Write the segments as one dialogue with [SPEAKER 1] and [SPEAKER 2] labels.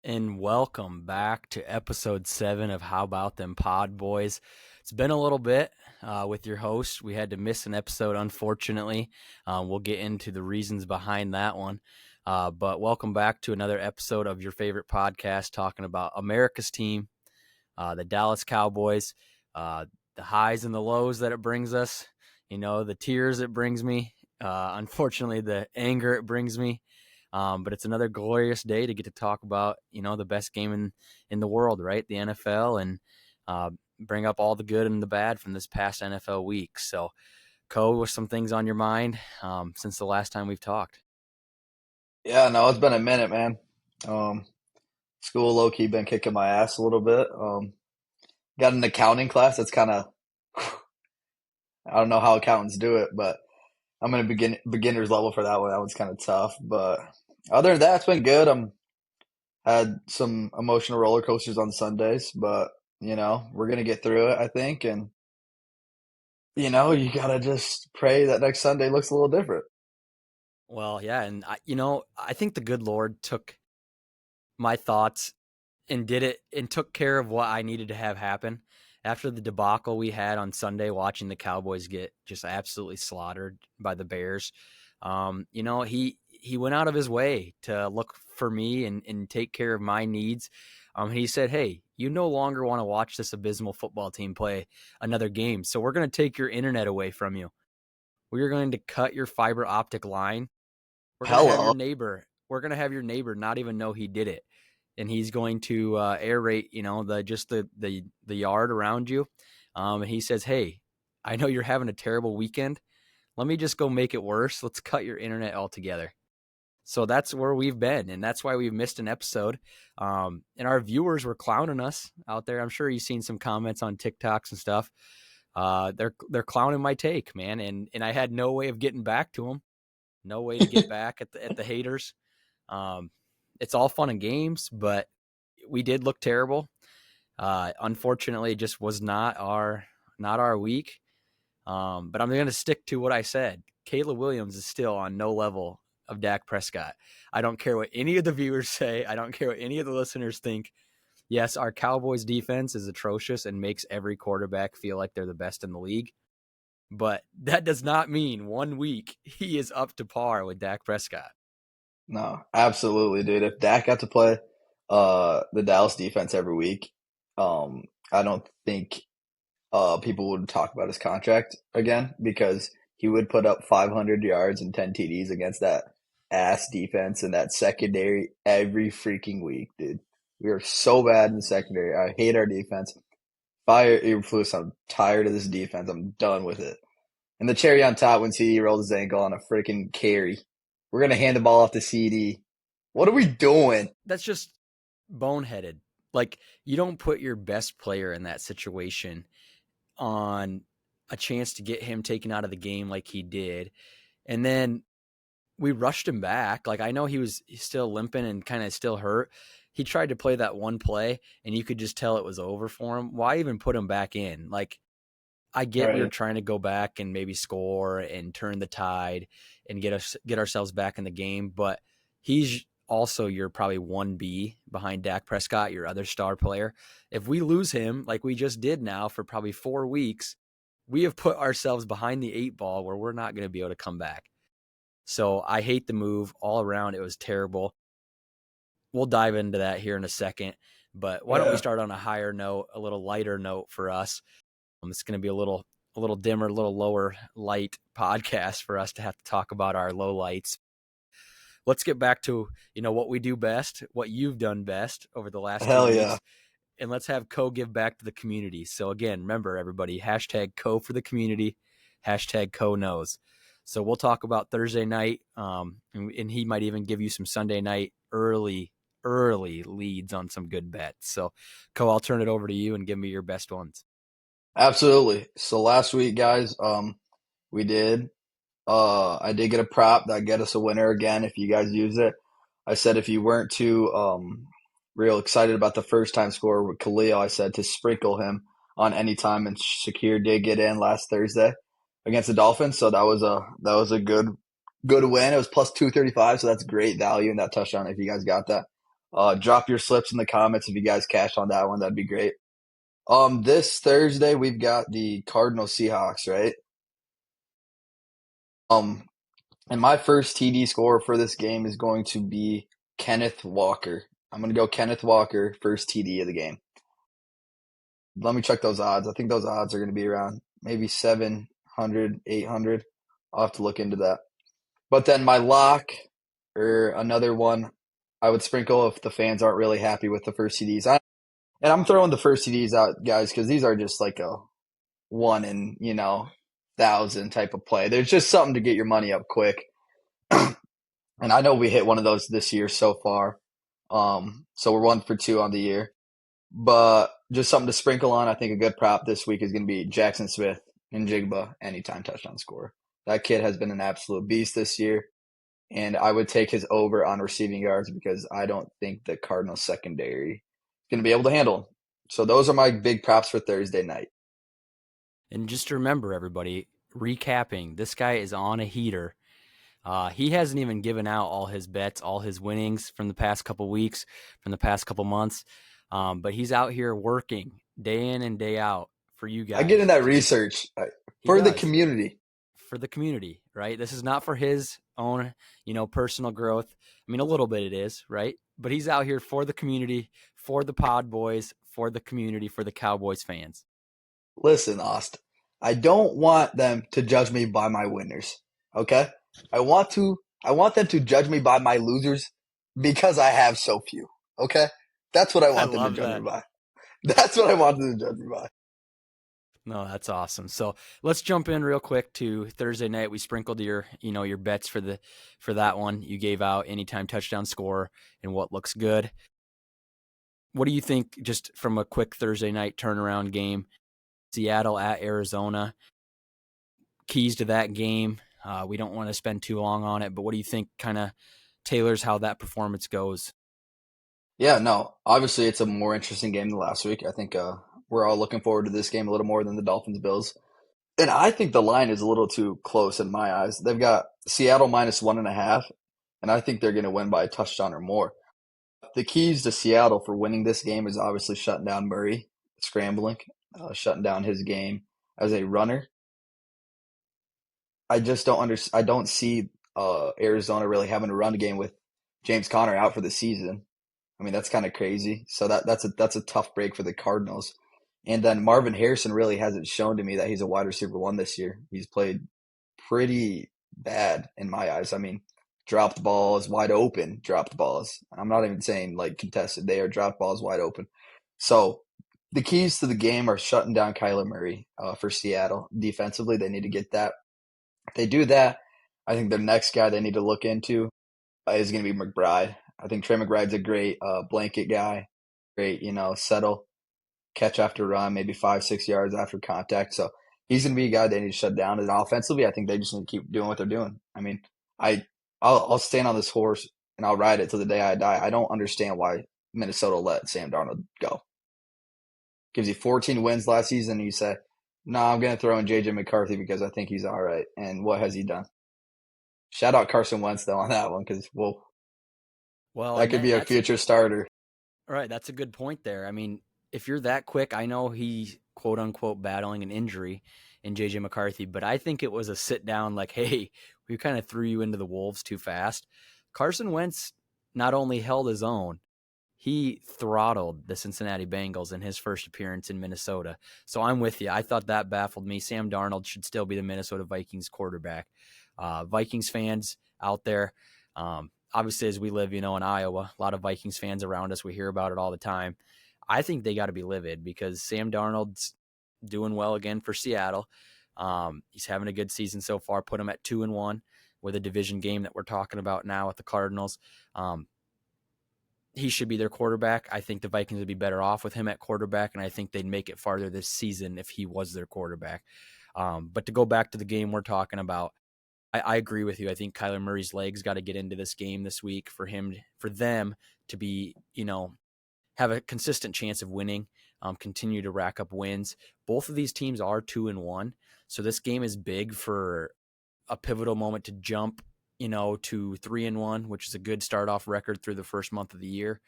[SPEAKER 1] and welcome back to episode 7 of How About Them Podboys. It's been a little bit with your host. We had to miss an episode, unfortunately. We'll get into the reasons behind that one. But welcome back to another episode of your favorite podcast talking about America's team, the Dallas Cowboys, the highs and the lows that it brings us, the tears it brings me, unfortunately, the anger it brings me. But it's another glorious day to get to talk about, the best game in the world, right? The NFL, and bring up all the good and the bad from this past NFL week. So, what's some things on your mind since the last time we've talked?
[SPEAKER 2] Yeah, no, it's been a minute, man. School low key been kicking my ass a little bit. Got an accounting class that's kind of I don't know how accountants do it, but I'm in a beginner's level for that one. That one's kind of tough, but other than that, it's been good. Had some emotional roller coasters on Sundays, but we're gonna get through it, I think. And you gotta just pray that next Sunday looks a little different.
[SPEAKER 1] Well, yeah, and I think the good Lord took my thoughts and did it and took care of what I needed to have happen after the debacle we had on Sunday, watching the Cowboys get just absolutely slaughtered by the Bears. He went out of his way to look for me and take care of my needs. He said, "Hey, you no longer want to watch this abysmal football team play another game, so we're going to take your internet away from you. We are going to cut your fiber optic line. We're going to have your
[SPEAKER 2] Hello.
[SPEAKER 1] neighbor. We're going to have your neighbor not even know he did it, and he's going to aerate, the yard around you." And he says, "Hey, I know you're having a terrible weekend. Let me just go make it worse. Let's cut your internet altogether." So that's where we've been, and that's why we've missed an episode. And our viewers were clowning us out there. I'm sure you've seen some comments on TikToks and stuff. They're clowning my take, man, and I had no way of getting back to them. No way to get back at the haters. Um, it's all fun and games, but we did look terrible. Unfortunately, it just was not our week. But I'm going to stick to what I said. Caleb Williams is still on no level of Dak Prescott. I don't care what any of the viewers say. I don't care what any of the listeners think. Yes, our Cowboys defense is atrocious and makes every quarterback feel like they're the best in the league. But that does not mean 1 week he is up to par with Dak Prescott.
[SPEAKER 2] No, absolutely, dude. If Dak got to play the Dallas defense every week, I don't think people would talk about his contract again because he would put up 500 yards and 10 TDs against that ass defense and that secondary every freaking week, dude. We are so bad in the secondary. I hate our defense. Fire Eberflus, I'm tired of this defense. I'm done with it. And the cherry on top when CD rolled his ankle on a freaking carry. We're gonna hand the ball off to CD. What are we doing?
[SPEAKER 1] That's just boneheaded. Like, you don't put your best player in that situation on a chance to get him taken out of the game like he did. And then we rushed him back. Like, I know he's still limping and kind of still hurt. He tried to play that one play and you could just tell it was over for him. Why even put him back in? Like, I get we were
[SPEAKER 2] Right.
[SPEAKER 1] trying to go back and maybe score and turn the tide and get ourselves back in the game, but he's also your probably 1B behind Dak Prescott, your other star player. If we lose him like we just did now for probably 4 weeks, we have put ourselves behind the 8 ball where we're not going to be able to come back. So I hate the move all around. It was terrible. We'll dive into that here in a second, but why don't we
[SPEAKER 2] Yeah.
[SPEAKER 1] start on a higher note, a little lighter note for us? It's going to be a little dimmer, a little lower light podcast for us to have to talk about our low lights. Let's get back to, what we do best, what you've done best over the last 2
[SPEAKER 2] Hell yeah.
[SPEAKER 1] weeks, and let's have Co give back to the community. So again, remember everybody, hashtag Co for the community, hashtag Co knows. So we'll talk about Thursday night, and he might even give you some Sunday night early leads on some good bets. So Co, I'll turn it over to you and give me your best ones.
[SPEAKER 2] Absolutely. So last week, guys, we did. I did get a prop that get us a winner again if you guys use it. I said if you weren't too real excited about the first time score with Khalil, I said to sprinkle him on any time, and Shakir did get in last Thursday against the Dolphins, so that was a good win. It was plus 235, so that's great value in that touchdown if you guys got that. Drop your slips in the comments if you guys cash on that one. That'd be great. This Thursday we've got the Cardinal Seahawks, right? Um, and my first TD scorer for this game is going to be Kenneth Walker. I'm going to go Kenneth Walker, first TD of the game. Let me check those odds. I think those odds are going to be around maybe 700, 800. I'll have to look into that. But then my lock, or another one, I would sprinkle if the fans aren't really happy with the first CDs. And I'm throwing the first CDs out, guys, because these are just like a one in, thousand type of play. There's just something to get your money up quick. And I know we hit one of those this year so far. So we're 1 for 2 on the year. But just something to sprinkle on. I think a good prop this week is going to be Jackson Smith and Jigba anytime touchdown score. That kid has been an absolute beast this year. And I would take his over on receiving yards because I don't think the Cardinals secondary is going to be able to handle him. So those are my big props for Thursday night.
[SPEAKER 1] And just to remember, everybody, recapping, this guy is on a heater. He hasn't even given out all his bets, all his winnings from the past couple weeks, from the past couple months. But he's out here working day in and day out for you
[SPEAKER 2] I get in
[SPEAKER 1] guys.
[SPEAKER 2] that research
[SPEAKER 1] He
[SPEAKER 2] for the
[SPEAKER 1] does
[SPEAKER 2] community.
[SPEAKER 1] for the community, right? This is not for his own, personal growth. I mean, a little bit it is, right? But he's out here for the community, for the Pod Boys, for the community, for the Cowboys fans.
[SPEAKER 2] Listen, Ost, I don't want them to judge me by my winners. Okay? I want them to judge me by my losers because I have so few. Okay? That's what I
[SPEAKER 1] I
[SPEAKER 2] want them to
[SPEAKER 1] love
[SPEAKER 2] judge me
[SPEAKER 1] that.
[SPEAKER 2] by. That's what I want them to judge me by.
[SPEAKER 1] No, that's awesome. So let's jump in real quick to Thursday night. We sprinkled your bets for that one. You gave out anytime touchdown score and what looks good. What do you think, just from a quick Thursday night turnaround game? Seattle at Arizona. Keys to that game. We don't want to spend too long on it, but what do you think kind of tailors how that performance goes?
[SPEAKER 2] Yeah, no. Obviously, it's a more interesting game than last week. I think we're all looking forward to this game a little more than the Dolphins Bills. And I think the line is a little too close in my eyes. They've got Seattle minus 1.5, and I think they're going to win by a touchdown or more. The keys to Seattle for winning this game is obviously shutting down Murray, scrambling, shutting down his game as a runner. I just don't I don't see Arizona really having a run game with James Conner out for the season. I mean, that's kind of crazy. So that's a tough break for the Cardinals. And then Marvin Harrison really hasn't shown to me that he's a wide receiver one this year. He's played pretty bad in my eyes. I mean, dropped balls, wide open dropped balls. I'm not even saying like contested. They are dropped balls wide open. So the keys to the game are shutting down Kyler Murray for Seattle. Defensively, they need to get that. If they do that, I think the next guy they need to look into is going to be McBride. I think Trey McBride's a great blanket guy, great, settle, catch after run, maybe 5, 6 yards after contact. So he's going to be a guy they need to shut down. And offensively, I think they just need to keep doing what they're doing. I mean, I I'll stand on this horse and I'll ride it till the day I die. I don't understand why Minnesota let Sam Darnold go. Gives you 14 wins last season, and you say, "No, I'm going to throw in JJ McCarthy because I think he's all right." And what has he done? Shout out Carson Wentz though on that one because well,
[SPEAKER 1] Well,
[SPEAKER 2] that
[SPEAKER 1] and
[SPEAKER 2] could be a
[SPEAKER 1] that's
[SPEAKER 2] future starter.
[SPEAKER 1] right. That's a good point there. I mean, if you're that quick, I know he's quote unquote battling an injury in JJ McCarthy, but I think it was a sit down like, hey, we kind of threw you into the wolves too fast. Carson Wentz not only held his own, he throttled the Cincinnati Bengals in his first appearance in Minnesota. So I'm with you. I thought that baffled me. Sam Darnold should still be the Minnesota Vikings quarterback. Vikings fans out there, obviously, as we live, in Iowa, a lot of Vikings fans around us. We hear about it all the time. I think they got to be livid because Sam Darnold's doing well again for Seattle. He's having a good season so far. Put him at 2-1 with a division game that we're talking about now with the Cardinals. He should be their quarterback. I think the Vikings would be better off with him at quarterback, and I think they'd make it farther this season if he was their quarterback. But to go back to the game we're talking about, I agree with you. I think Kyler Murray's legs got to get into this game this week for them to be, have a consistent chance of winning, continue to rack up wins. Both of these teams are 2-1. So this game is big for a pivotal moment to jump to 3-1, which is a good start off record through the first month of the year.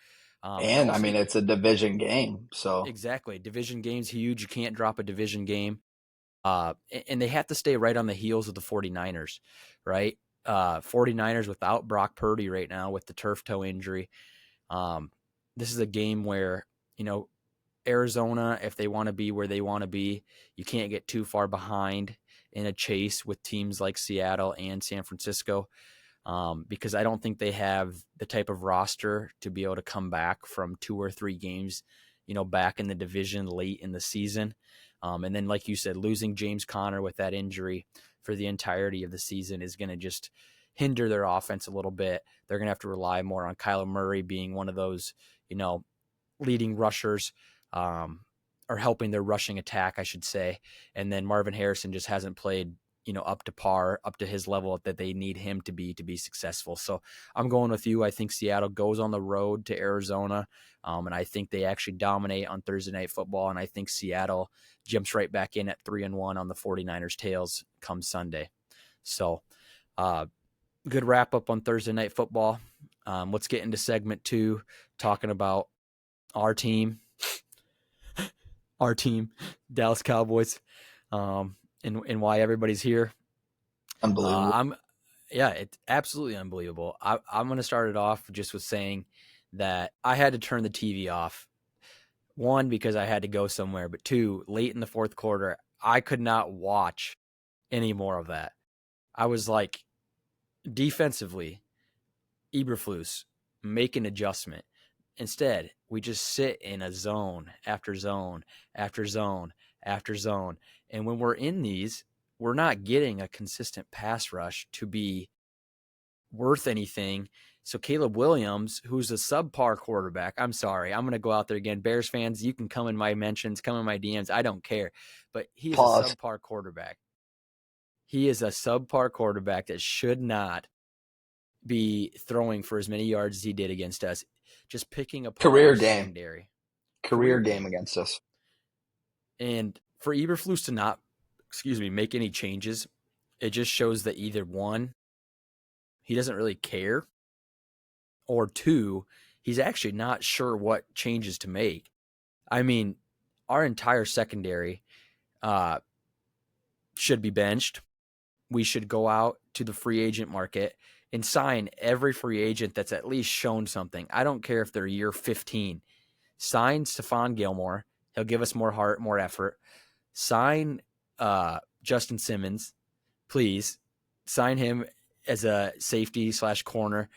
[SPEAKER 1] And
[SPEAKER 2] And I
[SPEAKER 1] also,
[SPEAKER 2] mean, it's a division game, so
[SPEAKER 1] exactly, division games huge. You can't drop a division game. And they have to stay right on the heels of the 49ers, right? 49ers without Brock Purdy right now with the turf toe injury. Um, this is a game where, you know, Arizona, if they want to be where they want to be, you can't get too far behind in a chase with teams like Seattle and San Francisco, because I don't think they have the type of roster to be able to come back from 2 or 3 games, back in the division late in the season. And then, like you said, losing James Conner with that injury for the entirety of the season is going to just hinder their offense a little bit. They're going to have to rely more on Kyler Murray being one of those, leading rushers, um, or helping their rushing attack, I should say. And then Marvin Harrison just hasn't played, up to par, up to his level that they need him to be successful. So I'm going with you. I think Seattle goes on the road to Arizona, and I think they actually dominate on Thursday Night Football. And I think Seattle jumps right back in at 3-1 on the 49ers' tails come Sunday. So, good wrap up on Thursday Night Football. Let's get into segment 2, talking about our team, our team, Dallas Cowboys, and why everybody's here.
[SPEAKER 2] unbelievable.
[SPEAKER 1] I'm Yeah, it's absolutely unbelievable. I'm going to start it off just with saying that I had to turn the TV off. One, because I had to go somewhere, but two, late in the fourth quarter, I could not watch any more of that. I was like, defensively, Eberflus, make an adjustment. Instead, we just sit in a zone after zone after zone after zone. And when we're in these, we're not getting a consistent pass rush to be worth anything. So Caleb Williams, who's a subpar quarterback, I'm sorry, I'm going to go out there again. Bears fans, you can come in my mentions, come in my DMs. I don't care. But he is a
[SPEAKER 2] Pause.
[SPEAKER 1] subpar quarterback. He is a subpar quarterback that should not be throwing for as many yards as he did against us, just picking apart
[SPEAKER 2] Career
[SPEAKER 1] our
[SPEAKER 2] game.
[SPEAKER 1] secondary.
[SPEAKER 2] Career
[SPEAKER 1] Career
[SPEAKER 2] game
[SPEAKER 1] game.
[SPEAKER 2] against us.
[SPEAKER 1] And for Eberflus to not, make any changes, it just shows that either one, he doesn't really care, or two, he's actually not sure what changes to make. I mean, our entire secondary uh, should be benched. We should go out to the free agent market and sign every free agent that's at least shown something. I don't care if they're year 15. Sign Stephon Gilmore. He'll give us more heart, more effort. Sign Justin Simmons, please. Sign him as a safety / corner.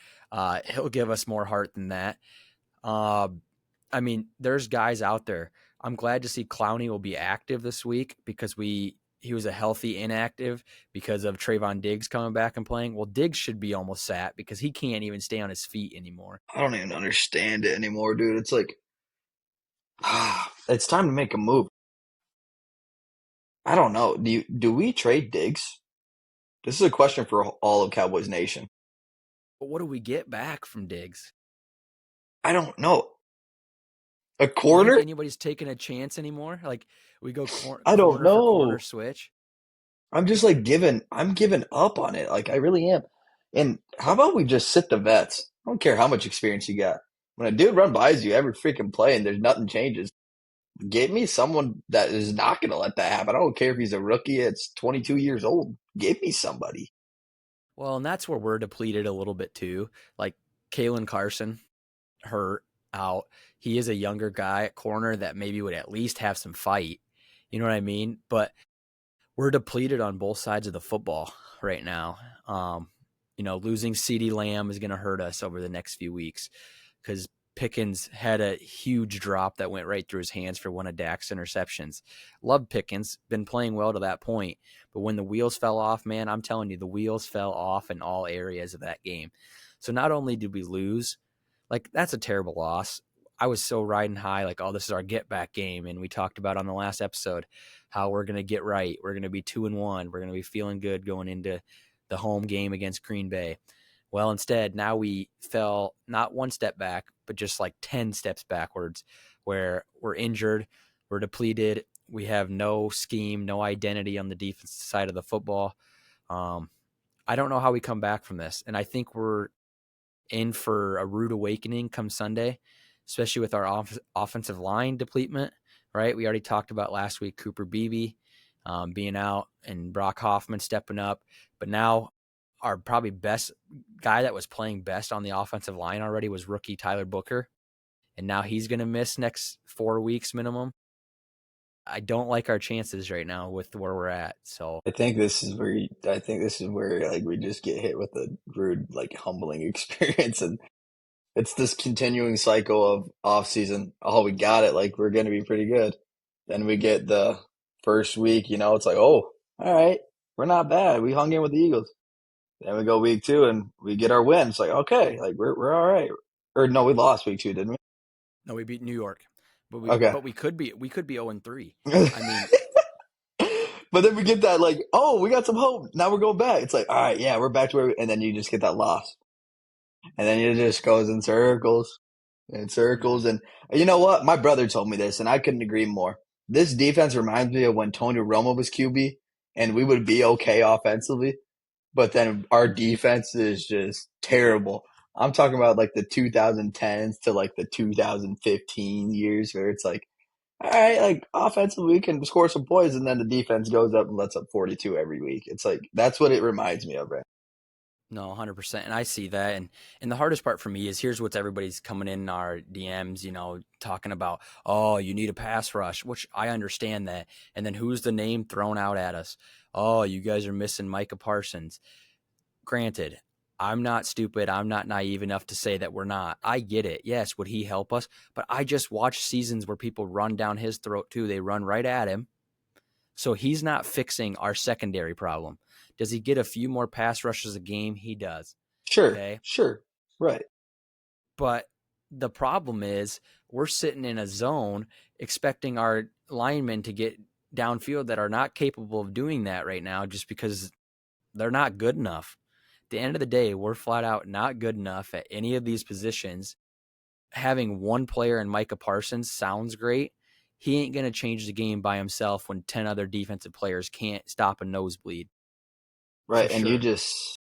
[SPEAKER 1] He'll give us more heart than that. Uh, I mean, there's guys out there. I'm glad to see Clowney will be active this week because he was a healthy inactive because of Trayvon Diggs coming back and playing. Well, Diggs should be almost sat because he can't even stay on his feet anymore.
[SPEAKER 2] I don't even understand it anymore, dude. It's like, it's time to make a move. I don't know. Do we trade Diggs? This is a question for all of Cowboys Nation.
[SPEAKER 1] But what do we get back from Diggs?
[SPEAKER 2] I don't know. A
[SPEAKER 1] You think
[SPEAKER 2] corner?
[SPEAKER 1] anybody's taking a chance anymore? Like we go
[SPEAKER 2] I don't
[SPEAKER 1] corner for corner
[SPEAKER 2] know.
[SPEAKER 1] switch?
[SPEAKER 2] I'm just like I'm giving up on it. Like I really am. And how about we just sit the vets? I don't care how much experience you got. When a dude run by you every freaking play and there's nothing changes, get me someone that is not going to let that happen. I don't care if he's a rookie. It's 22 years old. Give me somebody.
[SPEAKER 1] Well, and that's where we're depleted a little bit too. Like Kalen Carson, hurt, out. He is a younger guy at corner that maybe would at least have some fight. You know what I mean? But we're depleted on both sides of the football right now. Losing CeeDee Lamb is going to hurt us over the next few weeks because Pickens had a huge drop that went right through his hands for one of Dak's interceptions. Love Pickens, been playing well to that point. But when the wheels fell off, man, I'm telling you, the wheels fell off in all areas of that game. So not only did we lose, like that's a terrible loss. I was so riding high, like, oh, this is our get back game. And we talked about on the last episode how we're going to get right. We're going to be 2-1. We're going to be feeling good going into the home game against Green Bay. Well, instead, now we fell not one step back, but just like 10 steps backwards, where we're injured, we're depleted, we have no scheme, no identity on the defensive side of the football. I don't know how we come back from this. And I think we're in for a rude awakening come Sunday, especially with our offensive line depletement, right? We already talked about last week Cooper Beebe being out and Brock Hoffman stepping up. But now our probably best guy that was playing best on the offensive line already was rookie Tyler Booker. And now he's going to miss next 4 weeks minimum. I don't like our chances right now with where we're at. So
[SPEAKER 2] I think this is where like we just get hit with a rude, like humbling experience, and it's this continuing cycle of off season. Oh, we got it. Like we're gonna be pretty good. Then we get the first week. It's like, oh, all right, we're not bad. We hung in with the Eagles. Then we go week 2 and we get our win. It's like, okay, like we're all right. Or no, we lost week 2, didn't we?
[SPEAKER 1] no, we beat New York, but
[SPEAKER 2] Okay.
[SPEAKER 1] we could be 0-3. I mean,
[SPEAKER 2] But then we get that like, oh, we got some hope. Now we're going back. It's like, all right, yeah, we're back to and then you just get that loss. And then it just goes in circles and circles. And you know what? My brother told me this, and I couldn't agree more. This defense reminds me of when Tony Romo was QB, and we would be okay offensively, but then our defense is just terrible. I'm talking about like the 2010s to like the 2015 years where it's like, all right, like offensively we can score some points, and then the defense goes up and lets up 42 every week. It's like that's what it reminds me of, right?
[SPEAKER 1] no, 100%. And I see that. And the hardest part for me is here's what's everybody's coming in our DMs, talking about, oh, you need a pass rush, which I understand that. And then who's the name thrown out at us? Oh, you guys are missing Micah Parsons. Granted, I'm not stupid. I'm not naive enough to say that we're not. I get it. Yes, would he help us? But I just watched seasons where people run down his throat too. They run right at him. So he's not fixing our secondary problem. Does he get a few more pass rushes a game? He does.
[SPEAKER 2] Sure,
[SPEAKER 1] Okay.
[SPEAKER 2] sure, right.
[SPEAKER 1] But the problem is we're sitting in a zone expecting our linemen to get downfield that are not capable of doing that right now just because they're not good enough. At the end of the day, we're flat out not good enough at any of these positions. Having one player in Micah Parsons sounds great. He ain't going to change the game by himself when 10 other defensive players can't stop a nosebleed for
[SPEAKER 2] Right, and you
[SPEAKER 1] sure.
[SPEAKER 2] just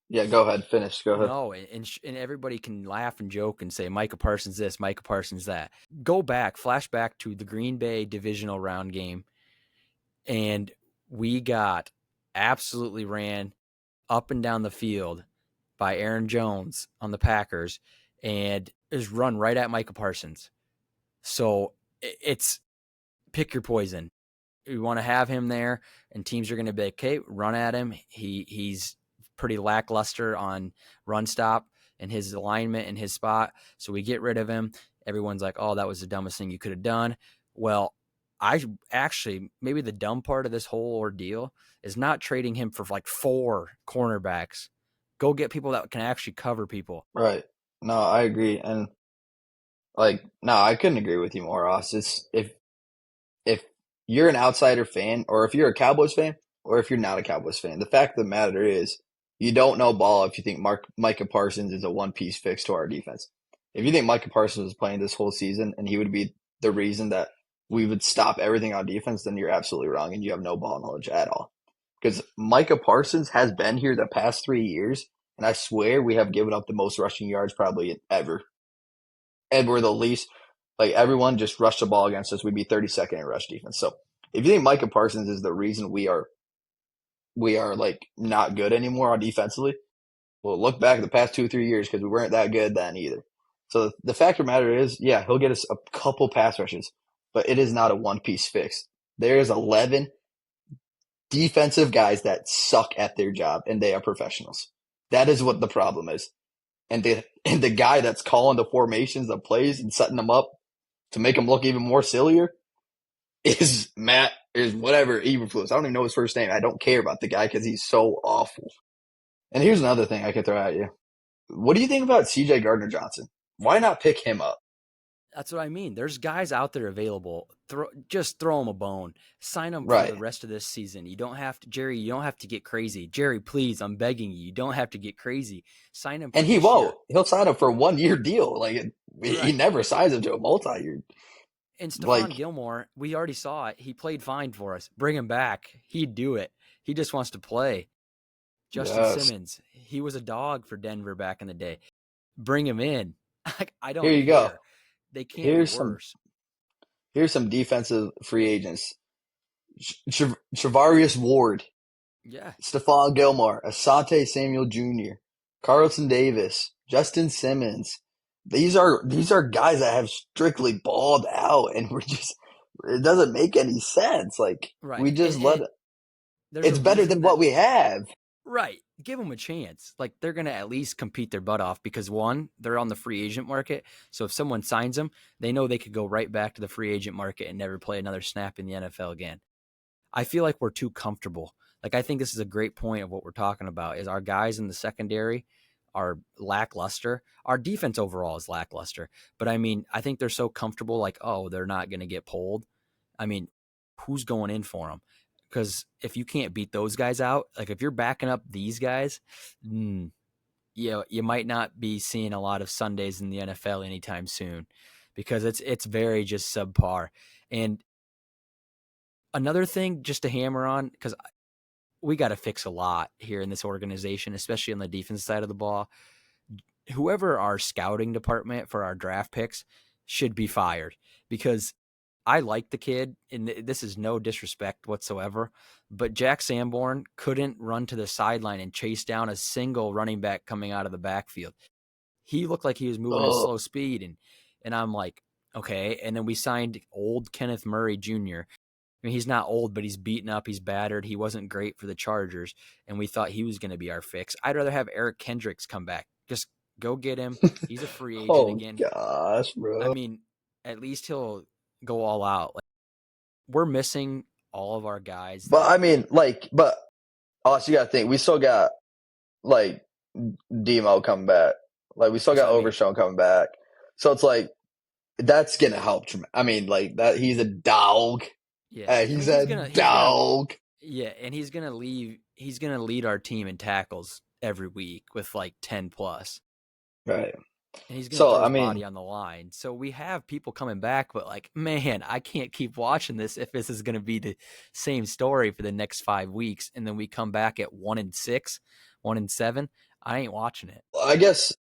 [SPEAKER 2] yeah, go ahead, finish, go ahead.
[SPEAKER 1] No, and everybody can laugh and joke and say Micah Parsons this, Micah Parsons that. Go back, flash back to the Green Bay divisional round game, and we got absolutely ran up and down the field by Aaron Jones on the Packers, and is run right at Micah Parsons. So it's pick your poison. You want to have him there, and teams are going to be like, okay, run at him. He's pretty lackluster on run stop and his alignment and his spot. So we get rid of him. Everyone's like, oh, that was the dumbest thing you could have done. Well, I actually, maybe the dumb part of this whole ordeal is not trading him for like 4 cornerbacks. Go get people that can actually cover people.
[SPEAKER 2] Right. No, I agree. And like no, I couldn't agree with you more, Ross. It's if you're an outsider fan, or if you're a Cowboys fan, or if you're not a Cowboys fan, the fact of the matter is you don't know ball if you think Micah Parsons is a one piece fix to our defense. If you think Micah Parsons was playing this whole season and he would be the reason that we would stop everything on defense, then you're absolutely wrong and you have no ball knowledge at all. Because Micah Parsons has been here the past 3 years, and I swear we have given up the most rushing yards probably ever. And we're the least, like everyone just rushed the ball against us. We'd be 32nd in rush defense. So if you think Micah Parsons is the reason we are like not good anymore on defensively, well, look back at the past 2 or 3 years because we weren't that good then either. So the fact of the matter is, yeah, he'll get us a couple pass rushes, but it is not a one piece fix. There is 11 defensive guys that suck at their job, and they are professionals. That is what the problem is. And the guy that's calling the formations, the plays, and setting them up to make them look even more sillier is Matt, is whatever, Eberflus. I don't even know his first name. I don't care about the guy because he's so awful. And here's another thing I could throw at you. What do you think about CJ Gardner Johnson? Why not pick him up?
[SPEAKER 1] That's what I mean. There's guys out there available. Just throw them a bone. Sign them for the
[SPEAKER 2] Right.
[SPEAKER 1] rest of this season. You don't have to, Jerry. You don't have to get crazy. Jerry, please, I'm begging you. You don't have to get crazy. Sign him for
[SPEAKER 2] And he
[SPEAKER 1] this year.
[SPEAKER 2] won't. He'll sign up for a 1 year deal. Like he
[SPEAKER 1] Right.
[SPEAKER 2] never signs him to a multi year.
[SPEAKER 1] And Stephon
[SPEAKER 2] Like
[SPEAKER 1] Gilmore, we already saw it. He played fine for us. Bring him back. He'd do it. He just wants to play. Justin
[SPEAKER 2] Yes.
[SPEAKER 1] Simmons, he was a dog for Denver back in the day. Bring him in. I
[SPEAKER 2] Here
[SPEAKER 1] don't
[SPEAKER 2] you go.
[SPEAKER 1] care. They can't be
[SPEAKER 2] Here's some
[SPEAKER 1] worse.
[SPEAKER 2] here's some defensive free agents. Travarius Ward,
[SPEAKER 1] Yeah,
[SPEAKER 2] Stephon Gilmore, Asante Samuel Jr., Carlton Davis, Justin Simmons. These are guys that have strictly balled out, and we're just it doesn't make any sense. Like
[SPEAKER 1] right.
[SPEAKER 2] we just let
[SPEAKER 1] And
[SPEAKER 2] it.
[SPEAKER 1] there's a
[SPEAKER 2] It's better
[SPEAKER 1] reason
[SPEAKER 2] than
[SPEAKER 1] that
[SPEAKER 2] what we have.
[SPEAKER 1] right. Give them a chance. Like they're going to at least compete their butt off because one, they're on the free agent market. So if someone signs them, they know they could go right back to the free agent market and never play another snap in the NFL again. I feel like we're too comfortable. Like I think this is a great point of what we're talking about is our guys in the secondary are lackluster. Our defense overall is lackluster. But I mean, I think they're so comfortable like, oh, they're not going to get pulled. I mean, who's going in for them? Because if you can't beat those guys out, like if you're backing up these guys, you might not be seeing a lot of Sundays in the NFL anytime soon because it's very just subpar. And another thing just to hammer on, because we got to fix a lot here in this organization, especially on the defense side of the ball. Whoever our scouting department for our draft picks should be fired because I like the kid, and this is no disrespect whatsoever, but Jack Sanborn couldn't run to the sideline and chase down a single running back coming out of the backfield. He looked like he was moving at
[SPEAKER 2] Oh,
[SPEAKER 1] slow speed, and I'm like, okay. And then we signed old Kenneth Murray Jr. I mean, he's not old, but he's beaten up. He's battered. He wasn't great for the Chargers, and we thought he was going to be our fix. I'd rather have Eric Kendricks come back. Just go get him. He's a free agent
[SPEAKER 2] oh
[SPEAKER 1] again.
[SPEAKER 2] gosh,
[SPEAKER 1] I
[SPEAKER 2] bro.
[SPEAKER 1] mean, at least he'll go all out. Like, we're missing all of our guys
[SPEAKER 2] But
[SPEAKER 1] that
[SPEAKER 2] I mean, but also you got to think we still got like Demo coming back. Like we still
[SPEAKER 1] that's
[SPEAKER 2] got
[SPEAKER 1] what I mean.
[SPEAKER 2] Overshown coming back. So it's like that's gonna help. I mean, like that. He's a dog.
[SPEAKER 1] Yeah, I
[SPEAKER 2] He's
[SPEAKER 1] mean
[SPEAKER 2] a
[SPEAKER 1] he's gonna
[SPEAKER 2] dog.
[SPEAKER 1] yeah, and he's gonna leave. He's gonna lead our team in tackles every week with like 10 plus.
[SPEAKER 2] Right.
[SPEAKER 1] And he's going to
[SPEAKER 2] So
[SPEAKER 1] throw
[SPEAKER 2] I
[SPEAKER 1] his body
[SPEAKER 2] mean,
[SPEAKER 1] on the line. So we have people coming back, but like, man, I can't keep watching this if this is going to be the same story for the next 5 weeks. And then we come back at 1-6, 1-7. I ain't watching it.
[SPEAKER 2] I guess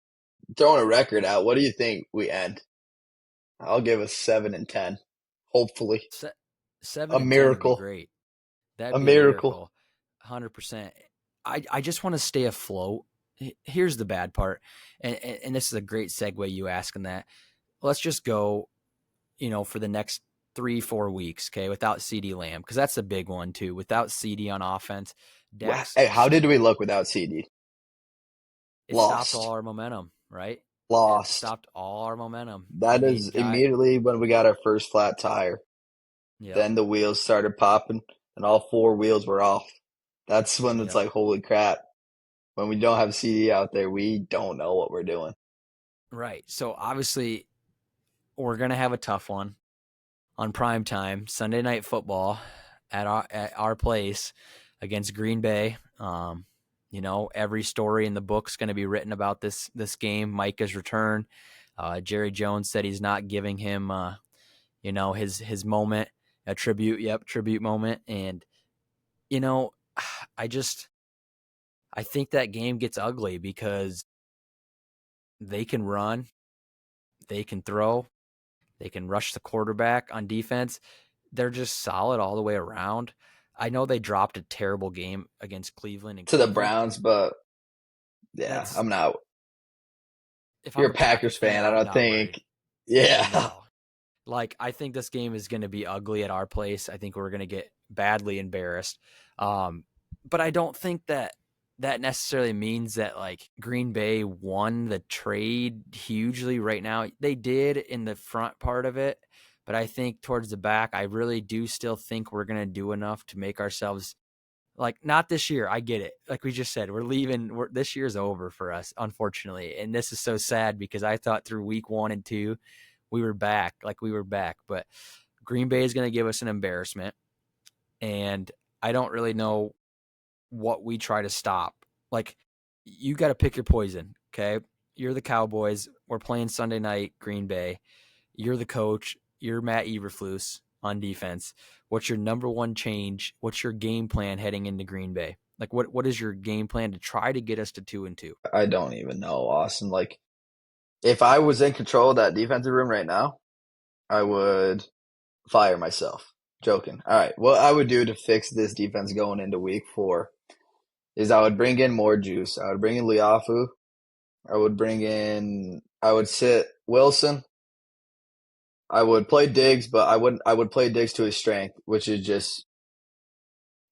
[SPEAKER 2] throwing a record out. What do you think we end? I'll give us 7-10. Hopefully,
[SPEAKER 1] Se-
[SPEAKER 2] a
[SPEAKER 1] 7-10 would be
[SPEAKER 2] miracle.
[SPEAKER 1] great. That'd
[SPEAKER 2] A
[SPEAKER 1] be a
[SPEAKER 2] miracle.
[SPEAKER 1] miracle. 100%. I just want to stay afloat. Here's the bad part. And this is a great segue, you asking that. Let's just go for the next 3-4 weeks, okay, without CD Lamb, because that's a big one too. Without CD on offense, Dak's
[SPEAKER 2] Hey, how did we look without CD?
[SPEAKER 1] it stopped all
[SPEAKER 2] Lost.
[SPEAKER 1] our momentum, right? It
[SPEAKER 2] Lost.
[SPEAKER 1] stopped all our momentum. I
[SPEAKER 2] That is
[SPEAKER 1] mean,
[SPEAKER 2] immediately when we got our first flat tire.
[SPEAKER 1] yep,
[SPEAKER 2] Then the wheels started popping, and all four wheels were off. That's when it's
[SPEAKER 1] yep,
[SPEAKER 2] like, holy crap. When we don't have CD out there, we don't know what we're doing.
[SPEAKER 1] right. So obviously, we're gonna have a tough one on prime time Sunday night football at our place against Green Bay. Every story in the book's going to be written about this game. Micah's return. Jerry Jones said he's not giving him, his moment, a tribute. Yep, tribute moment. And you know, I just I think that game gets ugly because they can run, they can throw, they can rush the quarterback on defense. They're just solid all the way around. I know they dropped a terrible game against Cleveland in
[SPEAKER 2] To the
[SPEAKER 1] Cleveland.
[SPEAKER 2] Browns, but yeah,
[SPEAKER 1] That's
[SPEAKER 2] I'm not.
[SPEAKER 1] if
[SPEAKER 2] You're
[SPEAKER 1] I'm
[SPEAKER 2] a
[SPEAKER 1] a Packer
[SPEAKER 2] Packers
[SPEAKER 1] fan,
[SPEAKER 2] fan. I
[SPEAKER 1] I'm
[SPEAKER 2] don't
[SPEAKER 1] not worried.
[SPEAKER 2] think. Yeah.
[SPEAKER 1] No. Like I think this game is going to be ugly at our place. I think we're going to get badly embarrassed. But I don't think that necessarily means that like Green Bay won the trade hugely right now. They did in the front part of it, but I think towards the back, I really do still think we're going to do enough to make ourselves like not this year. I get it. Like we just said, we're leaving. This year's over for us, unfortunately. And this is so sad because I thought through week 1 and 2, we were back. Like we were back. But Green Bay is going to give us an embarrassment. And I don't really know what we try to stop. Like you got to pick your poison. Okay. You're the Cowboys. We're playing Sunday night, Green Bay. You're the coach. You're Matt Eberflus on defense. What's your number one change? What's your game plan heading into Green Bay? Like, what is your game plan to try to get us to 2-2?
[SPEAKER 2] I don't even know, Austin. Like, if I was in control of that defensive room right now, I would fire myself. Joking. All right. What I would do to fix this defense going into week 4 is I would bring in more juice. I would bring in Liafu. I would sit Wilson. I would play Diggs, but I would play Diggs to his strength, which is just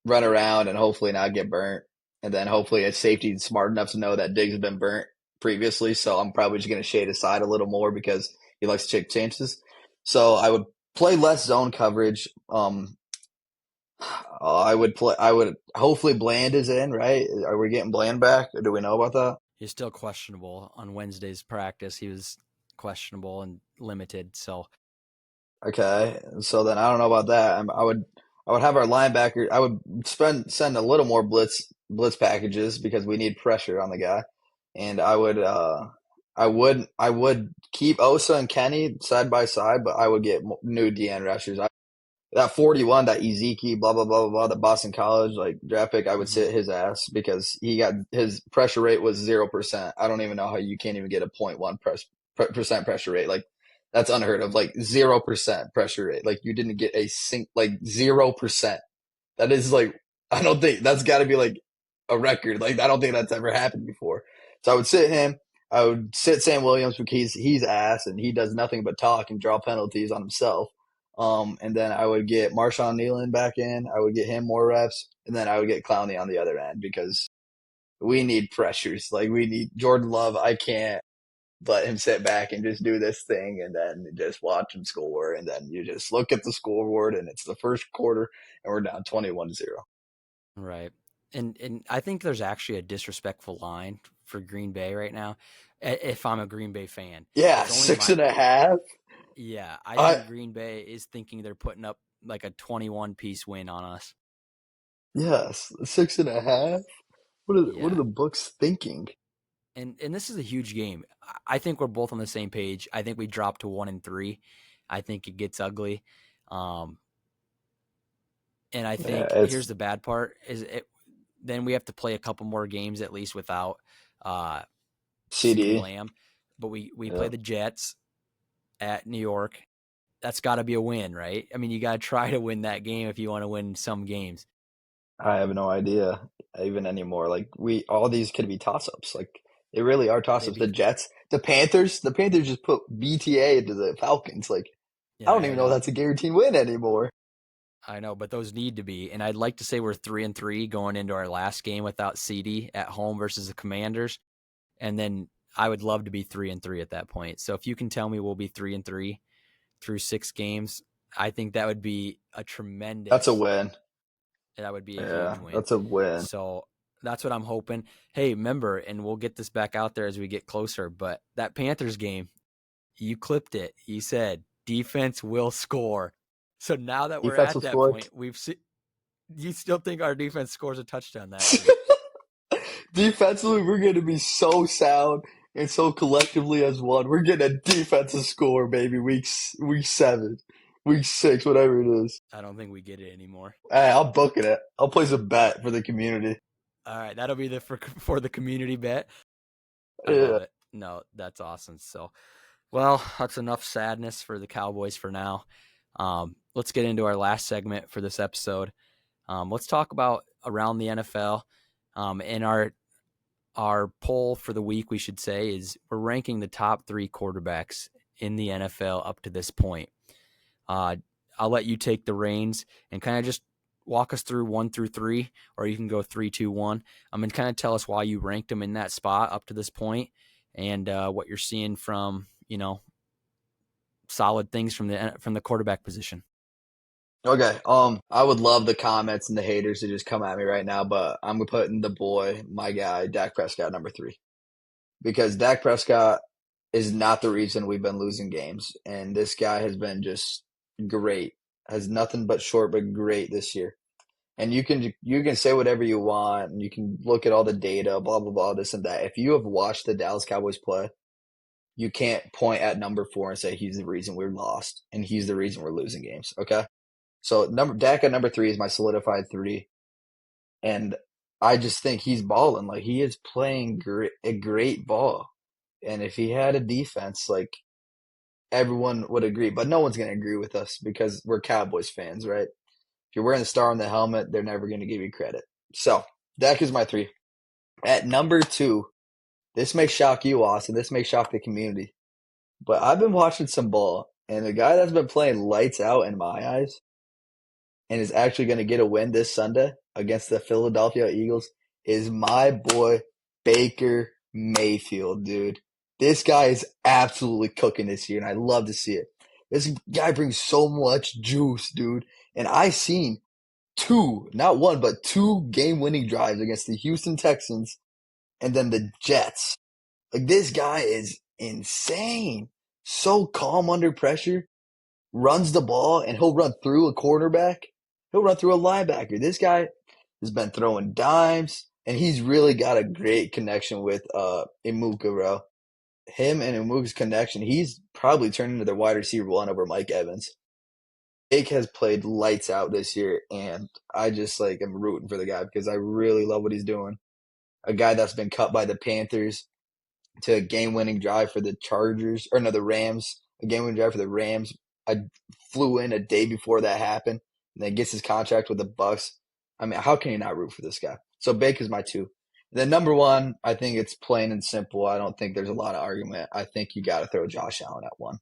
[SPEAKER 2] run around and hopefully not get burnt. And then hopefully a safety smart enough to know that Diggs has been burnt previously. So I'm probably just going to shade aside a little more because he likes to take chances. So I would play less zone coverage. I would hopefully Bland is in, right? Are we getting Bland back? Or do we know about that?
[SPEAKER 1] He's still questionable on Wednesday's practice. He was questionable and limited. So
[SPEAKER 2] Okay, so then I don't know about that. I would have our linebacker. I would send a little more blitz packages because we need pressure on the guy, and I would keep Osa and Kenny side by side, but I would get new DN rushers. That 41, that Ezeki, blah blah blah blah blah, the Boston College like draft pick, I would
[SPEAKER 1] mhm.
[SPEAKER 2] sit his ass because he got his pressure rate was 0%. I don't even know how you can't even get a .1 percent pressure rate. Like that's unheard of. Like 0% pressure rate. Like you didn't get a like 0%. That is like I don't think that's got to be like a record. Like I don't think that's ever happened before. So I would sit him. I would sit Sam Williams because he's ass and he does nothing but talk and draw penalties on himself. And then I would get Marshawn Nealon back in. I would get him more reps, and then I would get Clowney on the other end because we need pressures. Like we need Jordan Love. I can't let him sit back and just do this thing and then just watch him score. And then you just look at the scoreboard and it's the first quarter and we're down 21-0.
[SPEAKER 1] Right. And I think there's actually a disrespectful line for Green Bay right now. If I'm a Green Bay fan,
[SPEAKER 2] Yeah,
[SPEAKER 1] it's only
[SPEAKER 2] six
[SPEAKER 1] my
[SPEAKER 2] and a half.
[SPEAKER 1] yeah. I
[SPEAKER 2] I
[SPEAKER 1] think Green Bay is thinking they're putting up like a 21-piece win on us.
[SPEAKER 2] Yes, 6.5. What are
[SPEAKER 1] Yeah.
[SPEAKER 2] the books thinking?
[SPEAKER 1] And this is a huge game. I think we're both on the same page. I think we drop to 1-3. I think it gets ugly. Um, and I
[SPEAKER 2] Yeah,
[SPEAKER 1] think here's
[SPEAKER 2] it's
[SPEAKER 1] the bad part is then we have to play a couple more games at least without uh, CeeDee
[SPEAKER 2] CD.
[SPEAKER 1] Lamb. But we play
[SPEAKER 2] Yeah,
[SPEAKER 1] the Jets at New York. That's got to be a win, right? I mean, you got to try to win that game if you want to win some games.
[SPEAKER 2] I have no idea even anymore. Like all these could be toss ups. Like they really are toss
[SPEAKER 1] They
[SPEAKER 2] ups. The
[SPEAKER 1] be
[SPEAKER 2] Jets, the Panthers just put BTA into the Falcons. Like I
[SPEAKER 1] yeah,
[SPEAKER 2] don't
[SPEAKER 1] I
[SPEAKER 2] even know if
[SPEAKER 1] know.
[SPEAKER 2] that's a guaranteed win anymore.
[SPEAKER 1] I know, but those need to be. And I'd like to say we're 3-3 going into our last game without CD at home versus the Commanders. And then I would love to be 3-3 at that point. So if you can tell me we'll be 3-3 through 6 games, I think that would be a
[SPEAKER 2] That's a
[SPEAKER 1] tremendous.
[SPEAKER 2] win.
[SPEAKER 1] That would be a huge
[SPEAKER 2] Yeah,
[SPEAKER 1] win.
[SPEAKER 2] that's a win.
[SPEAKER 1] So that's what I'm hoping. Hey, remember, and we'll get this back out there as we get closer. But that Panthers game, you clipped it. You said defense will score. So now that we're
[SPEAKER 2] Defense
[SPEAKER 1] at
[SPEAKER 2] will
[SPEAKER 1] that
[SPEAKER 2] score.
[SPEAKER 1] point, we've seen. You still think our defense scores a touchdown that game?
[SPEAKER 2] Defensively, we're going to be so sound and so collectively as one. We're getting a defensive score, baby. Week 7, week 6, whatever it is.
[SPEAKER 1] I don't think we get it anymore.
[SPEAKER 2] Hey, I'm booking it. I'll place a bet for the community.
[SPEAKER 1] All right, that'll be the for the community bet. I love
[SPEAKER 2] Yeah.
[SPEAKER 1] it. No, that's awesome. So, well, that's enough sadness for the Cowboys for now. Let's get into our last segment for this episode. Let's talk about around the NFL. And our poll for the week, we should say, is we're ranking the top 3 quarterbacks in the NFL up to this point. Uh, I'll let you take the reins and kind of just walk us through 1 through 3, or you can go 3, 2, 1. I'm gonna kind of tell us why you ranked them in that spot up to this point, and what you're seeing from solid things from the quarterback position.
[SPEAKER 2] Okay. I would love the comments and the haters to just come at me right now, but I'm putting the boy, my guy, Dak Prescott, number 3, because Dak Prescott is not the reason we've been losing games, and this guy has been just great. Has nothing but short, but great this year. And you can say whatever you want, and you can look at all the data, blah blah blah, this and that. If you have watched the Dallas Cowboys play, you can't point at number 4 and say he's the reason we're lost and he's the reason we're losing games. Okay, so Dak at number 3 is my solidified 3, and I just think he's balling. Like he is playing a great ball. And if he had a defense, like everyone would agree, but no one's going to agree with us because we're Cowboys fans, right? If you're wearing the star on the helmet, they're never going to give you credit. So Dak is my three. At number two, this may shock you, Austin. This may shock the community, but I've been watching some ball, and the guy that's been playing lights out in my eyes and is actually going to get a win this Sunday against the Philadelphia Eagles is my boy Baker Mayfield, dude. This guy is absolutely cooking this year, and I love to see it. This guy brings so much juice, dude. And I seen two, not one, but two game-winning drives against the Houston Texans and then the Jets. Like this guy is insane. So calm under pressure, runs the ball, and he'll run through a quarterback. He'll run through a linebacker. This guy has been throwing dimes, and he's really got a great connection with Imuka, bro. Him and Imuka's connection, he's probably turned into the wide receiver one over Mike Evans. Jake has played lights out this year, and I just like am rooting for the guy because I really love what he's doing. A guy that's been cut by the Panthers to a game-winning drive for the Chargers, or no, the Rams. A game-winning drive for the Rams. I flew in a day before that happened, and then gets his contract with the Bucks. I mean, how can you not root for this guy? So Baker's my two. Then number one, I think it's plain and simple. I don't think there's a lot of argument. I think you got to throw Josh Allen at one.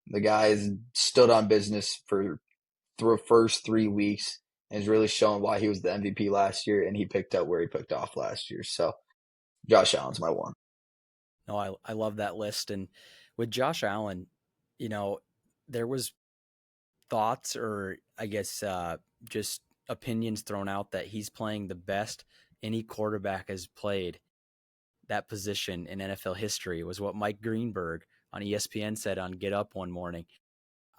[SPEAKER 2] The guy has stood on business for the first 3 weeks and has really shown why he was the MVP last year, and he picked up where he picked off last year. So Josh Allen's my one.
[SPEAKER 1] No, I love that list. And with Josh Allen, you know, there was thoughts or I guess just opinions thrown out that he's playing the best any quarterback has played that position in NFL history was what Mike Greenberg on ESPN said on Get Up one morning.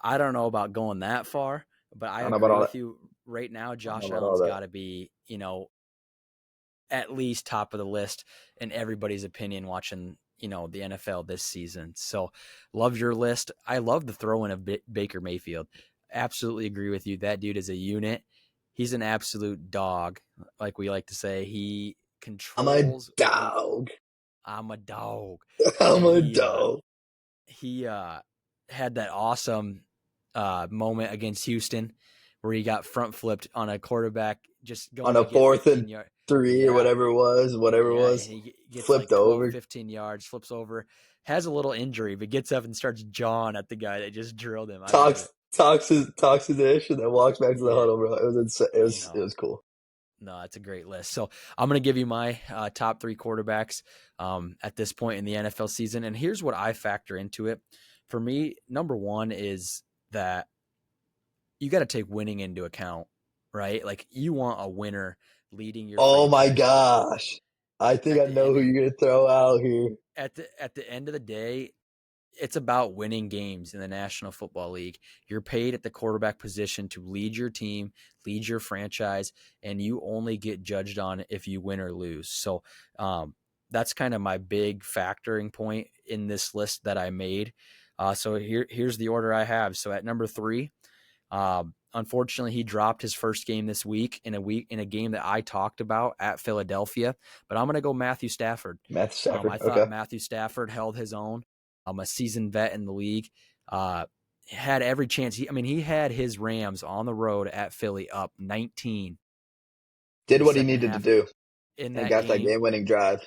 [SPEAKER 1] I don't know about going that far, but I
[SPEAKER 2] I don't know about
[SPEAKER 1] agree
[SPEAKER 2] all
[SPEAKER 1] with
[SPEAKER 2] that.
[SPEAKER 1] you. Right now,
[SPEAKER 2] I don't know
[SPEAKER 1] Josh
[SPEAKER 2] about all
[SPEAKER 1] Allen's
[SPEAKER 2] that.
[SPEAKER 1] got to be, at least top of the list in everybody's opinion watching, the NFL this season. So love your list. I love the throw in of Baker Mayfield. Absolutely agree with you. That dude is a unit. He's an absolute dog, like we like to say. He
[SPEAKER 2] I'm a
[SPEAKER 1] controls when
[SPEAKER 2] dog.
[SPEAKER 1] I'm a dog.
[SPEAKER 2] I'm
[SPEAKER 1] And
[SPEAKER 2] a
[SPEAKER 1] he
[SPEAKER 2] dog.
[SPEAKER 1] he had that awesome moment against Houston where he got front flipped on a quarterback just
[SPEAKER 2] On
[SPEAKER 1] going
[SPEAKER 2] a
[SPEAKER 1] to get
[SPEAKER 2] fourth
[SPEAKER 1] 15
[SPEAKER 2] and
[SPEAKER 1] yards.
[SPEAKER 2] three or
[SPEAKER 1] Yeah.
[SPEAKER 2] whatever it
[SPEAKER 1] Yeah, and
[SPEAKER 2] was,
[SPEAKER 1] he gets
[SPEAKER 2] flipped
[SPEAKER 1] like 12,
[SPEAKER 2] over.
[SPEAKER 1] 15 yards, flips over, has a little injury, but gets up and starts jawing at the guy that just drilled him. I love
[SPEAKER 2] talks
[SPEAKER 1] it.
[SPEAKER 2] talks his ish and then walks back to the
[SPEAKER 1] Yeah,
[SPEAKER 2] huddle, bro. It was insane.
[SPEAKER 1] you
[SPEAKER 2] It
[SPEAKER 1] know,
[SPEAKER 2] was cool.
[SPEAKER 1] no, it's a great list. So I'm going to give you my top three quarterbacks at this point in the NFL season. And here's what I factor into it. For me, number one is that you got to take winning into account, right? Like you want a winner leading your
[SPEAKER 2] Oh my
[SPEAKER 1] franchise.
[SPEAKER 2] gosh. I think
[SPEAKER 1] At
[SPEAKER 2] I
[SPEAKER 1] the
[SPEAKER 2] know
[SPEAKER 1] end
[SPEAKER 2] who you're gonna throw out here.
[SPEAKER 1] at the end of the day, it's about winning games in the National Football League. You're paid at the quarterback position to lead your team, lead your franchise, and you only get judged on if you win or lose. So that's kind of my big factoring point in this list that I made. So here's the order I have. So at number three, unfortunately, he dropped his first game this week in a game that I talked about at Philadelphia. But I'm going to go Matthew Stafford.
[SPEAKER 2] Matthew Stafford.
[SPEAKER 1] I thought
[SPEAKER 2] Okay.
[SPEAKER 1] Matthew Stafford held his own. A seasoned vet in the league. Had every chance. He had his Rams on the road at Philly up 19 in
[SPEAKER 2] Did
[SPEAKER 1] the
[SPEAKER 2] what he
[SPEAKER 1] second
[SPEAKER 2] needed to
[SPEAKER 1] half
[SPEAKER 2] do
[SPEAKER 1] in
[SPEAKER 2] and
[SPEAKER 1] that
[SPEAKER 2] got that
[SPEAKER 1] game.
[SPEAKER 2] game winning drive.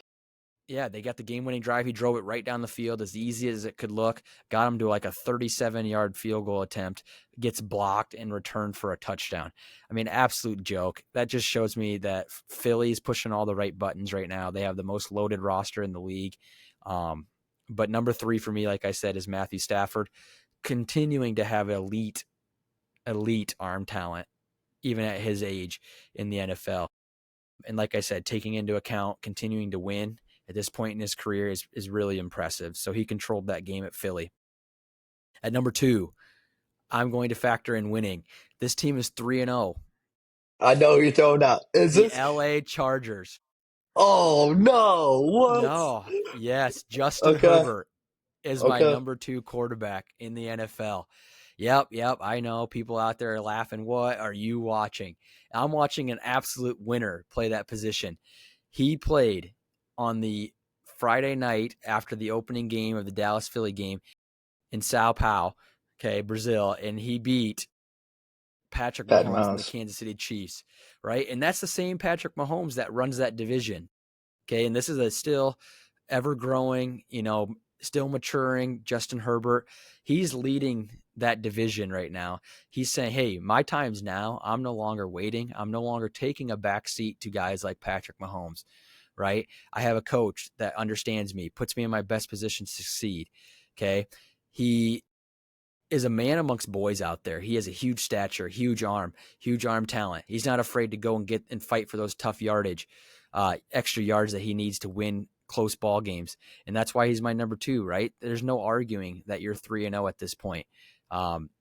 [SPEAKER 1] Yeah, they got the game-winning drive. He drove it right down the field as easy as it could look. Got him to like a 37-yard field goal attempt. Gets blocked and returned for a touchdown. Absolute joke. That just shows me that Philly's pushing all the right buttons right now. They have the most loaded roster in the league. But number three for me, like I said, is Matthew Stafford, continuing to have elite arm talent, even at his age in the NFL. And like I said, taking into account continuing to win at this point in his career is really impressive. So he controlled that game at Philly. At number two, I'm going to factor in winning. This team is 3-0.
[SPEAKER 2] I know who you're throwing out. Is
[SPEAKER 1] The
[SPEAKER 2] this?
[SPEAKER 1] LA Chargers.
[SPEAKER 2] Oh no! What?
[SPEAKER 1] No, yes, Justin
[SPEAKER 2] Okay.
[SPEAKER 1] Herbert is my
[SPEAKER 2] Okay.
[SPEAKER 1] number two quarterback in the NFL. Yep. I know people out there are laughing. What are you watching? I'm watching an absolute winner play that position. He played on the Friday night after the opening game of the Dallas Philly game in Sao Paulo, okay, Brazil, and he beat Patrick
[SPEAKER 2] Patrick
[SPEAKER 1] Mahomes and the
[SPEAKER 2] Mahomes.
[SPEAKER 1] Kansas City Chiefs, right? And that's the same Patrick Mahomes that runs that division. Okay. And this is a still ever growing, still maturing Justin Herbert. He's leading that division right now. He's saying, hey, my time's now. I'm no longer waiting. I'm no longer taking a back seat to guys like Patrick Mahomes, right? I have a coach that understands me, puts me in my best position to succeed. Okay. He is a man amongst boys out there. He has a huge stature, huge arm talent. He's not afraid to go and get and fight for those tough yardage, extra yards that he needs to win close ball games. And that's why he's my number 2, right? There's no arguing that you're 3-0 at this point.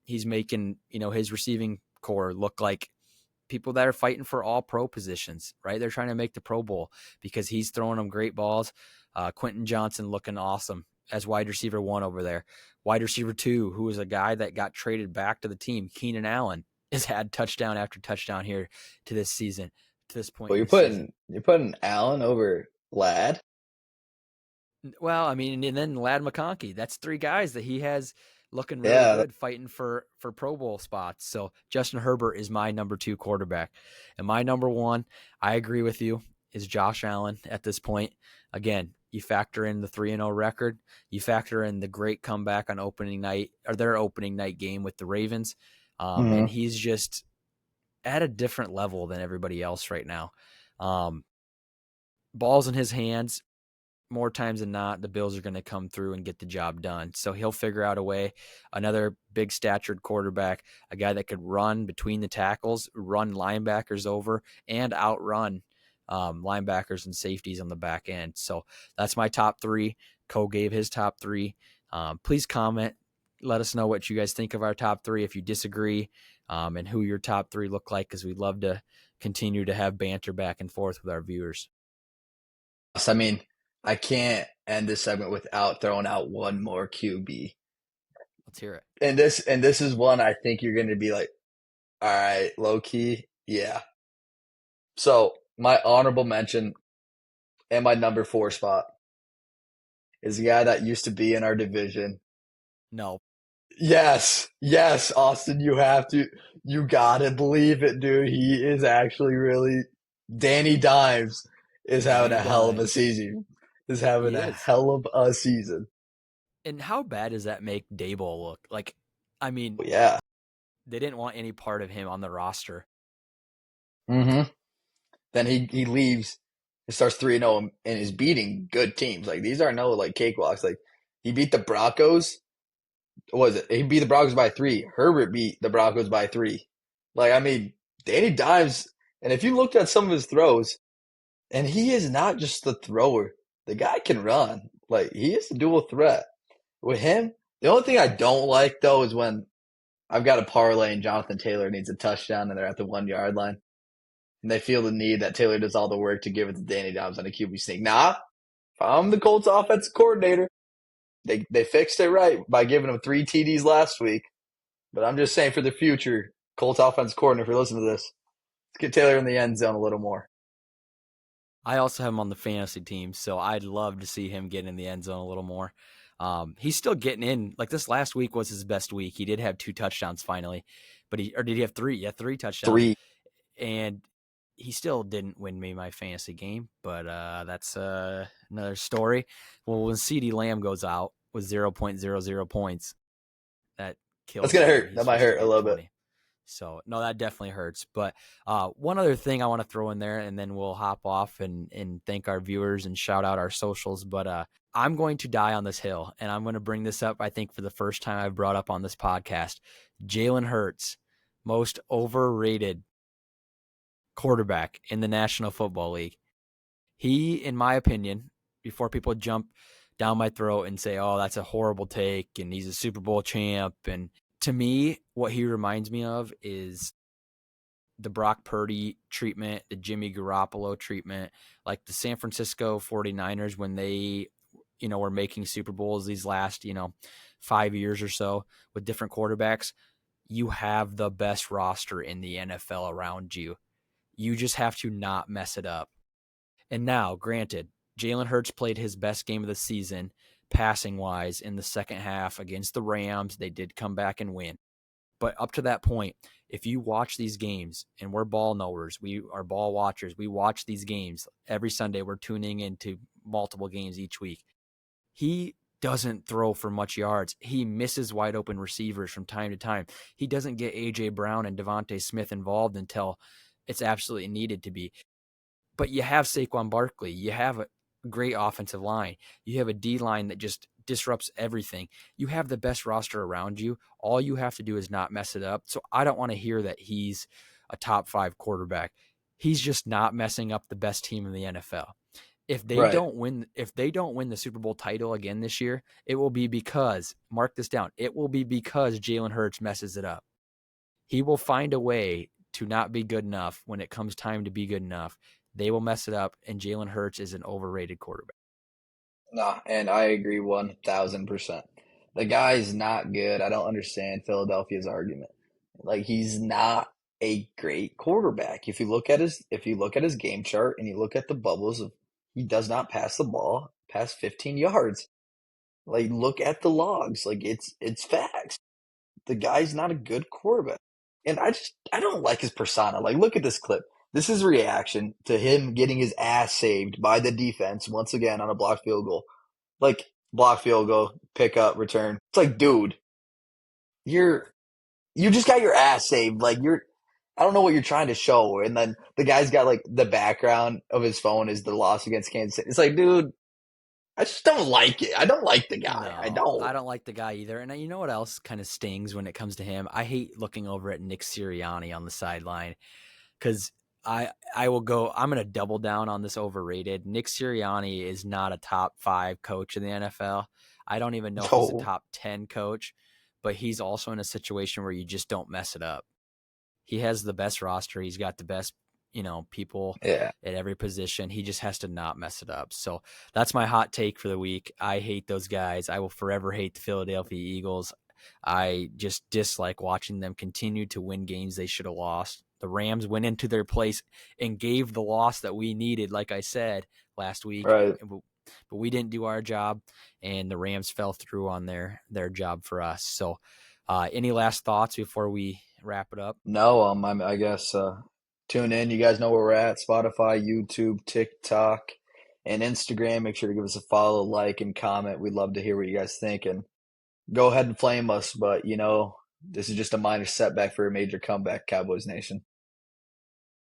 [SPEAKER 1] He's making, his receiving core look like people that are fighting for all pro positions, right? They're trying to make the Pro Bowl because he's throwing them great balls. Quentin Johnson looking awesome as wide receiver 1 over there. Wide receiver 2, who is a guy that got traded back to the team, Keenan Allen, has had touchdown after touchdown here to this season, to this point
[SPEAKER 2] Well,
[SPEAKER 1] in
[SPEAKER 2] you're
[SPEAKER 1] the season.
[SPEAKER 2] putting Allen over Lad.
[SPEAKER 1] Well, I mean, and then Lad McConkey. That's 3 guys that he has looking really
[SPEAKER 2] Yeah,
[SPEAKER 1] good fighting for Pro Bowl spots. So Justin Herbert is my number 2 quarterback. And my number 1, I agree with you, is Josh Allen at this point. Again, you factor in the 3-0 record, you factor in the great comeback on opening night, or their opening night game with the Ravens. And
[SPEAKER 2] hmm
[SPEAKER 1] he's just at a different level than everybody else right now. Um, Balls in his hands, more times than not, the Bills are going to come through and get the job done. So he'll figure out a way. Another big statured quarterback, a guy that could run between the tackles, run linebackers over, and outrun linebackers and safeties on the back end. So that's my top 3. Cole gave his top 3. Please comment. Let us know what you guys think of our top 3 if you disagree, and who your top 3 look like, because we'd love to continue to have banter back and forth with our viewers.
[SPEAKER 2] I mean, I can't end this segment without throwing out one more QB.
[SPEAKER 1] Let's hear it.
[SPEAKER 2] And this is one I think you're going to be like, all right, low key, yeah. So my honorable mention and my number 4 spot is a guy that used to be in our division.
[SPEAKER 1] No.
[SPEAKER 2] Yes, Austin, you gotta believe it, dude. He is actually really, Danny Dimes is having
[SPEAKER 1] Danny
[SPEAKER 2] a hell of a
[SPEAKER 1] Dimes.
[SPEAKER 2] season. Is having
[SPEAKER 1] He
[SPEAKER 2] a
[SPEAKER 1] is.
[SPEAKER 2] hell of a season.
[SPEAKER 1] And how bad does that make Daboll look? Like, I mean,
[SPEAKER 2] But yeah.
[SPEAKER 1] they didn't want any part of him on the roster.
[SPEAKER 2] hmm Then he leaves and starts 3-0 and is beating good teams. Like these are no like cakewalks. Like he beat the Broncos. What was it? He beat the Broncos by 3. Herbert beat the Broncos by 3. Like I mean, Danny Dimes. And if you looked at some of his throws, and he is not just the thrower. The guy can run. Like he is a dual threat. With him, the only thing I don't like though is when I've got a parlay and Jonathan Taylor needs a touchdown and they're at the 1 yard line. And they feel the need that Taylor does all the work to give it to Danny Dimes on a QB sneak. Nah, if I'm the Colts offensive coordinator, they fixed it right by giving him 3 TDs last week. But I'm just saying for the future, Colts offensive coordinator, if you're listening to this, let's get Taylor in the end zone a little more.
[SPEAKER 1] I also have him on the fantasy team, so I'd love to see him get in the end zone a little more. He's still getting in. Like this last week was his best week. He did have 2 touchdowns finally, but did he have 3? Yeah, 3 touchdowns,
[SPEAKER 2] 3.
[SPEAKER 1] and he still didn't win me my fantasy game. But that's another story. Well, when CeeDee Lamb goes out with 0.00 points, that
[SPEAKER 2] That's
[SPEAKER 1] kills
[SPEAKER 2] gonna
[SPEAKER 1] me when
[SPEAKER 2] hurt.
[SPEAKER 1] he's
[SPEAKER 2] That might
[SPEAKER 1] supposed to
[SPEAKER 2] hurt a
[SPEAKER 1] get
[SPEAKER 2] little bit.
[SPEAKER 1] 20. So no, that definitely hurts. But one other thing I want to throw in there, and then we'll hop off and thank our viewers and shout out our socials. But I'm going to die on this hill, and I'm going to bring this up. I think for the first time I've brought up on this podcast, Jalen Hurts, most overrated quarterback in the National Football League. He, in my opinion, before people jump down my throat and say, "Oh, that's a horrible take," and he's a Super Bowl champ, and to me, what he reminds me of is the Brock Purdy treatment, the Jimmy Garoppolo treatment, like the San Francisco 49ers when they were making Super Bowls these last 5 years or so with different quarterbacks, you have the best roster in the NFL around you. You just have to not mess it up. And now, granted, Jalen Hurts played his best game of the season passing wise in the second half against the Rams. They did come back and win. But up to that point, if you watch these games, and we're ball knowers, we are ball watchers, we watch these games every Sunday. We're tuning into multiple games each week. He doesn't throw for much yards. He misses wide open receivers from time to time. He doesn't get A.J. Brown and Devontae Smith involved until it's absolutely needed to be. But you have Saquon Barkley. You have a great offensive line. You have a D line that just disrupts everything. You have the best roster around you. All you have to do is not mess it up. So I don't want to hear that he's a top 5 quarterback. He's just not messing up the best team in the NFL. If they
[SPEAKER 2] Right.
[SPEAKER 1] don't win the Super Bowl title again this year, it will be because, mark this down, it will be because Jalen Hurts messes it up. He will find a way to not be good enough when it comes time to be good enough. They will mess it up, and Jalen Hurts is an overrated quarterback.
[SPEAKER 2] Nah, and I agree 1,000%. The guy's not good. I don't understand Philadelphia's argument. Like he's not a great quarterback. If you look at his game chart and you look at the bubbles of he does not pass the ball past 15 yards. Like look at the logs. Like it's facts. The guy's not a good quarterback. And I don't like his persona. Like look at this clip. This is a reaction to him getting his ass saved by the defense once again on a blocked field goal. Like block field goal, pick up, return. It's like, dude, you're you just got your ass saved. Like I don't know what you're trying to show. And then the guy's got like the background of his phone is the loss against Kansas City. It's like, dude, I just don't like it. I don't like the guy. I
[SPEAKER 1] No,
[SPEAKER 2] don't.
[SPEAKER 1] I don't like the guy either. And you know what else kind of stings when it comes to him? I hate looking over at Nick Sirianni on the sideline because I will go. I'm going to double down on this overrated. Nick Sirianni is not a top 5 coach in the NFL. I don't even know if he's a
[SPEAKER 2] No.
[SPEAKER 1] top 10 coach, but he's also in a situation where you just don't mess it up. He has the best roster. He's got the best, people
[SPEAKER 2] Yeah.
[SPEAKER 1] at every position. He just has to not mess it up. So that's my hot take for the week. I hate those guys. I will forever hate the Philadelphia Eagles. I just dislike watching them continue to win games they should have lost. The Rams went into their place and gave the loss that we needed, like I said last week,
[SPEAKER 2] Right.
[SPEAKER 1] but we didn't do our job, and the Rams fell through on their job for us. So, any last thoughts before we wrap it up?
[SPEAKER 2] No, I guess tune in. You guys know where we're at. Spotify, YouTube, TikTok, and Instagram. Make sure to give us a follow, like, and comment. We'd love to hear what you guys think. And go ahead and flame us, but this is just a minor setback for a major comeback, Cowboys Nation.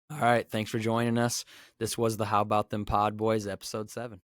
[SPEAKER 1] All right. Thanks for joining us. This was the How About Them Podboys, episode 7.